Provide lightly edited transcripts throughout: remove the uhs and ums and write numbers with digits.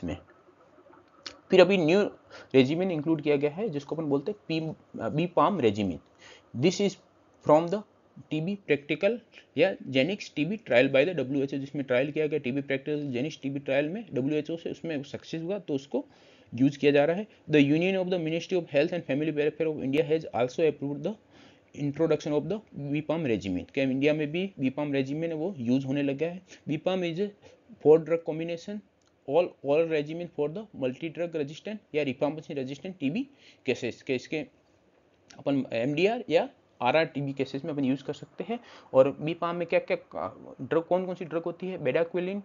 में। फिर अभी न्यू रेजिमेन इंक्लूड किया गया है जिसको अपन बोलते हैं BPaLM regimen. This is from the TB practical या ZeNix TB trial by the WHO, जिसमें ट्रायल किया गया TB practical ZeNix TB trial में WHO से, उसमें सक्सेस हुआ तो उसको यूज किया जा रहा है। The union of the ministry of health and family welfare of India has also approved the introduction of the BPaLM regimen. क्या इंडिया में भी बीपाम रेजिमेन वो यूज होने लगा है। BPaLM is a 4 drug combination all oral regimen for the multi drug resistant या rifampicin resistant TB cases के इसके अपन MDR या RR टीबी केसेस में अपन यूज कर सकते हैं। और बीपाम में क्या क्या ड्रग, कौन कौन सी ड्रग होती है? Bedaquiline,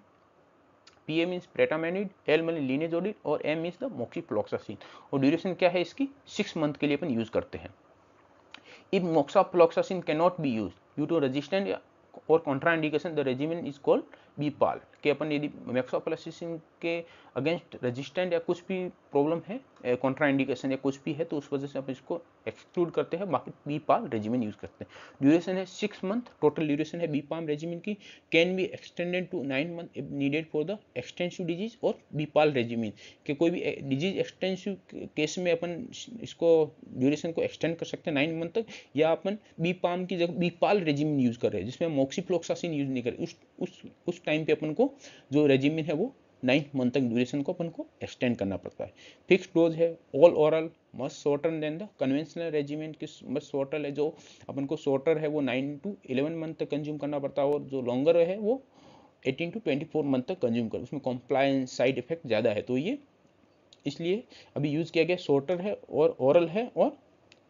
PM means pretomanid, L mean linezolid और M मीन्स द मोक्सीफ्लोक्सासिन। और ड्यूरेशन क्या है इसकी? 6 मंथ के लिए अपन यूज करते हैं। If moxifloxacin cannot be used due to resistant or contraindication, the regimen is called BPAL। कि अपन यदि मोक्सिफ्लोक्सासिन के अगेंस्ट रेजिस्टेंट या कुछ भी प्रॉब्लम है, कॉन्ट्राइंडिकेशन या कुछ भी है, तो उस वजह से अपन इसको एक्सक्लूड करते हैं, बाकी बीपाल रेजिमेन यूज करते हैं। ड्यूरेशन है 6 मंथ, टोटल ड्यूरेशन है बीपाल रेजिमेन की। Can be extended to 9 month if needed for the extensive disease और बीपाल रेजिमेन के कोई भी डिजीज एक्सटेंसिव केस में अपन इसको ड्यूरेशन को एक्सटेंड कर सकते हैं 9 मंथ तक, या अपन बीपाम की जगह बीपाल रेजिमेन यूज कर रहे हैं जिसमें मोक्सीफ्लोक्सासिन यूज नहीं कर रहे, उस टाइम पे अपन को जो रेजिमेन है वो 9 मंथ तक ड्यूरेशन को अपन को एक्सटेंड करना पड़ता है। फिक्स डोज है, all oral, must shorter than the conventional regimen की मस्ट शॉर्टर है, जो अपन को शॉर्टर है वो 9 to 11 मंथ तक कंज्यूम करना पड़ता है, और जो लॉन्गर है वो 18 to 24 मंथ तक कंज्यूम कर, उसमें कॉम्प्लायंस साइड इफेक्ट ज़्यादा है, तो ये इसलिए अभी यूज़ किया गया शॉर्टर है और ओरल है और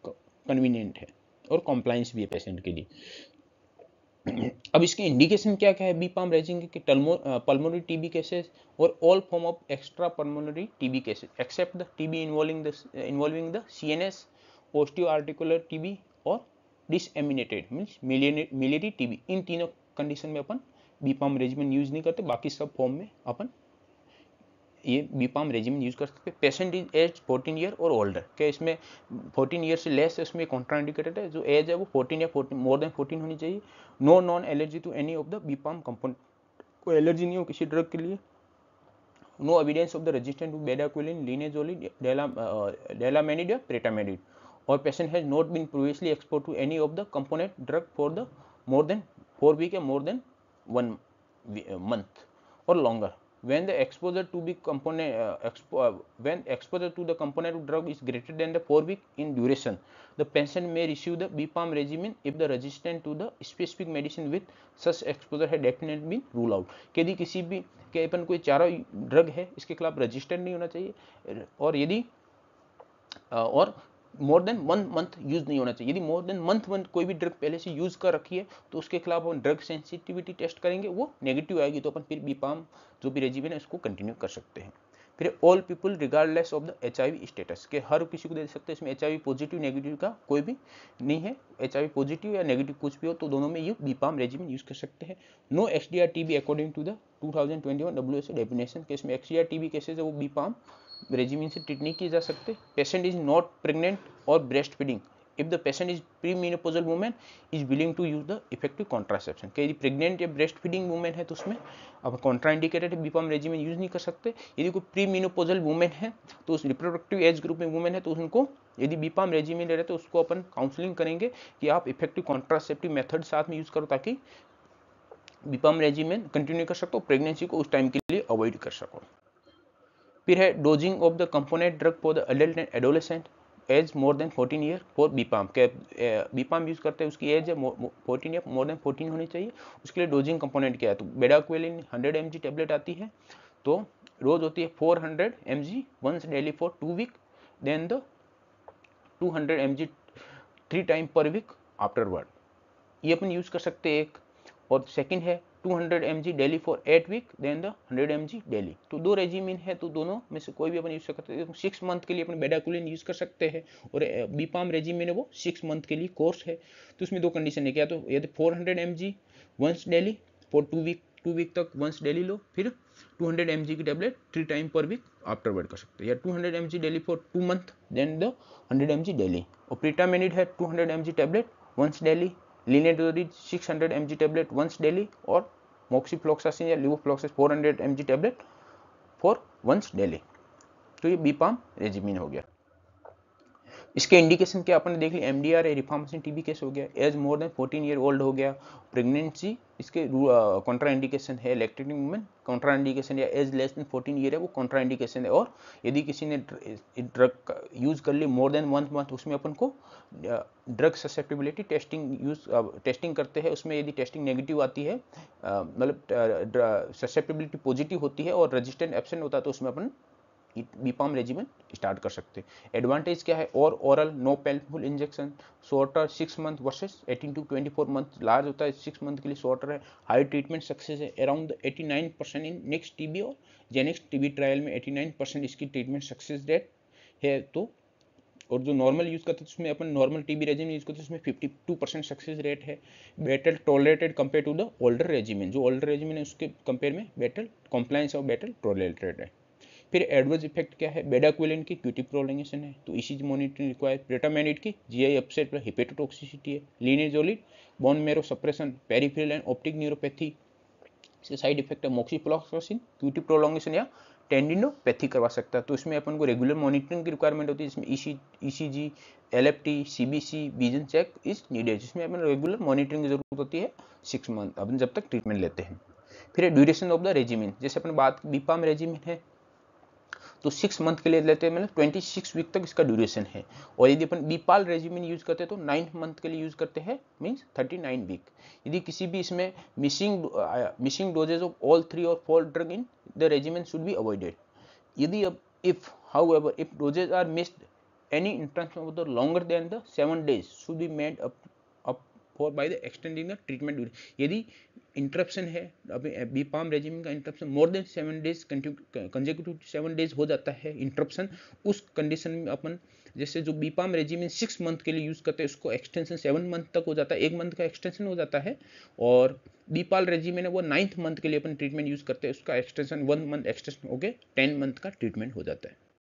कन्वीनियंट है और कॉम्प्लायंस भी है पेशेंट के लिए। अब इसके इंडिकेशन क्या क्या है बीपाम रेजिंग के? पल्मोनरी टीबी केसेस और all form of extra pulmonary TB cases except the TB involving the CNS, osteoarticular TB और डिसएमिनेटेड मींस मिलियरी टीबी। इन तीनों कंडीशन में अपन बीपाम रेजिमेन यूज नहीं करते, बाकी सब फॉर्म में अपन ये बीपाम रेजिमेन यूज कर सकते हैं। पेशेंट इज एज 14 ईयर और ओल्डर, क्या इसमें 14 ईयर से लेस है, इसमें कॉन्ट्राइंडिकेटेड है, जो एज है वो 14 या 14 मोर देन 14 होनी चाहिए। No known allergy to any of the BPaLM component, कोई एलर्जी नहीं हो किसी ड्रग के लिए। No evidence of the resistant to bedaquiline, linezolid, delamanid या प्रेटामेनिड। और patient has not been previously expose to any of the component drug for the more than 4 week या more than 1 month or longer। When the exposure to the component when exposure to the component of drug is greater than the 4 week in duration, the patient may receive the BPAM regimen if the resistance to the specific medicine with such exposure had definitely been ruled out। यदि किसी भी के अपन कोई चारों drug है इसके खिलाफ resistant नहीं होना चाहिए, और यदि और मोर देन 1 मंथ यूज नहीं होना चाहिए। यदि मोर देन मंथ कोई भी ड्रग पहले से यूज कर रखी है तो उसके खिलाफ हम ड्रग सेंसिटिविटी टेस्ट करेंगे, वो नेगेटिव आएगी तो अपन फिर बीपाम जो भी रेजिमेन है इसको कंटिन्यू कर सकते हैं। फिर all people regardless of the HIV status, के हर किसी को दे सकते हैं, इसमें HIV पॉजिटिव नेगेटिव का कोई भी नहीं है, HIV पॉजिटिव या नेगेटिव कुछ भी हो तो दोनों में ये बीपाम रेजिमेन यूज कर सकते हैं। No XDR TB according to the 2021 WHO definition, case में XDR TB केसेज है वो बीपाम रेजिमेन से ट्रीट नहीं किए जा सकते। पेशेंट इज नॉट प्रेग्नेंट और breast feeding if the patient is premenopausal women is willing to use the effective contraception, कि यदि प्रेग्नेंट या ब्रेस्ट फीडिंग वुमेन है तो उसमें अब कॉन्ट्राइंडिकेटेड बीपाम रेजिमेन यूज नहीं कर सकते। यदि कोई प्रीमेनोपॉजल वुमेन है तो उस रिप्रोडक्टिव एज ग्रुप में वुमेन है तो उनको यदि बीपाम रेजिमेन ले रहे तो उसको अपन काउंसलिंग करेंगे कि आप इफेक्टिव कॉन्ट्रासेप्टिव मेथड साथ में यूज करो ताकि बीपाम रेजिमेन कंटिन्यू कर सको, प्रेगनेंसी को उस टाइम के लिए अवॉइड कर सको। फिर है dosing of the component drug for the adult and adolescent age more than 14 year for BPaLM, के बीपाम यूज करते हैं उसकी एज है 14 या मोर देन 14 होनी चाहिए, उसके लिए डोजिंग कंपोनेंट क्या है? तो बेडाक्विलिन 100 mg टेबलेट आती है, तो रोज होती है 400 mg once daily for 2 week, then the 200 mg 3 time per week afterward, ये अपन यूज कर सकते हैं एक। और सेकंड है 200 mg daily for 8 week, then the 100 mg daily. तो दो रेजिमेन है तो दोनों में से कोई भी अपन यूज कर सकते हैं। 6 मंथ के लिए अपन बेडाक्विलिन यूज कर सकते हैं, और बीपाम रेजिमेन है वो 6 मंथ के लिए कोर्स है। तो उसमें दो कंडीशन है, क्या तो यदि 400 mg once daily for 2 week तक वंस डेली लो, फिर 200 mg की tablet 3 time per week afterward कर सकते हैं, या 200 mg daily for 2 month, then the 100 mg daily. और प्रीटामेनिड है 200 mg tablet once daily, linezolid 600 mg tablet once daily, और मोक्सीफ्लोक्सासिन या levofloxacin 400 mg tablet for once daily. तो ये बीपाम रेजिमिन हो गया। इसके इंडिकेशन क्या अपन देख ली, एमडीआर रिफॉर्मेशन टीबी केस हो गया, age more than 14 year old हो गया, प्रेगनेंसी इसके कॉन्ट्रा इंडिकेशन है, लैक्टेटिंग वुमेन कॉन्ट्रा इंडिकेशन, या एज लेस देन 14 ईयर है वो कॉन्ट्रा इंडिकेशन है। और यदि किसी ने ड्रग यूज कर ली मोर देन 1 मंथ, उसमें अपन को ड्रग ससेप्टेबिलिटी टेस्टिंग करते हैं। उसमें यदि टेस्टिंग नेगेटिव आती है, मतलब ससेप्टेबिलिटी पॉजिटिव होती है और रेजिस्टेंट एब्सेंट होता है, तो उसमें अपन बीपाम रेजिमेन स्टार्ट कर सकते हैं। एडवांटेज क्या है, और oral no painful injection, shorter 6 month versus 18 to 24 month, large होता है 6 मंथ के लिए, शॉर्टर है, हाई ट्रीटमेंट सक्सेस है, अराउंड 89% इन नेक्स्ट टीबी और जेनेक्स टीबी ट्रायल में 89% इसकी ट्रीटमेंट सक्सेस रेट है। तो और जो नॉर्मल यूज करते हैं उसमें अपन नॉर्मल टीबी रेजिमेन यूज करते हैं उसमें 52% सक्सेस रेट है, better tolerated compare to the older regimen, जो ओल्डर रेजिमेन है उसके कंपेयर में बेटर कॉम्प्लायंस और बेटर टॉलरेटेड है। फिर एडवर्स इफेक्ट क्या है, बेडाक्विलिन की क्यूटी प्रोलॉन्गेशन है, तो ईसीजी मॉनिटरिंग रिक्वायर, प्रेटामेनिड की जीआई अपसेट हिपेटोटॉक्सिसिटी है, linezolid bone marrow suppression, peripheral and optic neuropathy से साइड इफेक्ट है, मोक्सीफ्लॉक्सासिन क्यूटी प्रोलॉन्गेशन या टेंडिनोपैथी करवा सकता है। तो इसमें अपन को रेगुलर मॉनिटरिंग की रिक्वायरमेंट होती है, जिसमें ECG, LFT, CBC, vision check is needed, जिसमें अपन रेगुलर मॉनिटरिंग की जरूरत होती है 6 मंथ अपन जब तक ट्रीटमेंट लेते हैं। फिर ड्यूरेशन ऑफ द रेजिमेन, जैसे अपन बात बीपाम रेजिमेन है तो 6 मंथ के लिए लेते हैं, मतलब 26 वीक तक इसका ड्यूरेशन है। और यदि अपन बीपाल रेजिमेन यूज करते हैं तो 9 मंथ के लिए यूज करते हैं, मींस 39 वीक। यदि किसी भी इसमें मिसिंग डोजेज ऑफ ऑल 3 और 4 drug in the regimen should be avoided. यदि अब if doses are missed, any interruption of the longer than the 7 days should be made up for by the extending the treatment duration। यदि interruption है, अभी बीपाम regimen का interruption more than 7 days consecutive 7 days हो जाता है interruption, उस condition में अपन जैसे जो बीपाम रेजिमेन 6 मंथ के लिए यूज करते हैं उसको एक्सटेंशन 7 मंथ तक हो जाता है, 1 मंथ का एक्सटेंशन हो जाता है। और बीपाल रेजिमेन है वो 9th मंथ के लिए अपन ट्रीटमेंट यूज करते हैं, उसका एक्सटेंशन 1 मंथ एक्सटेंशन हो गए 10 मंथ का ट्रीटमेंट हो जाता है।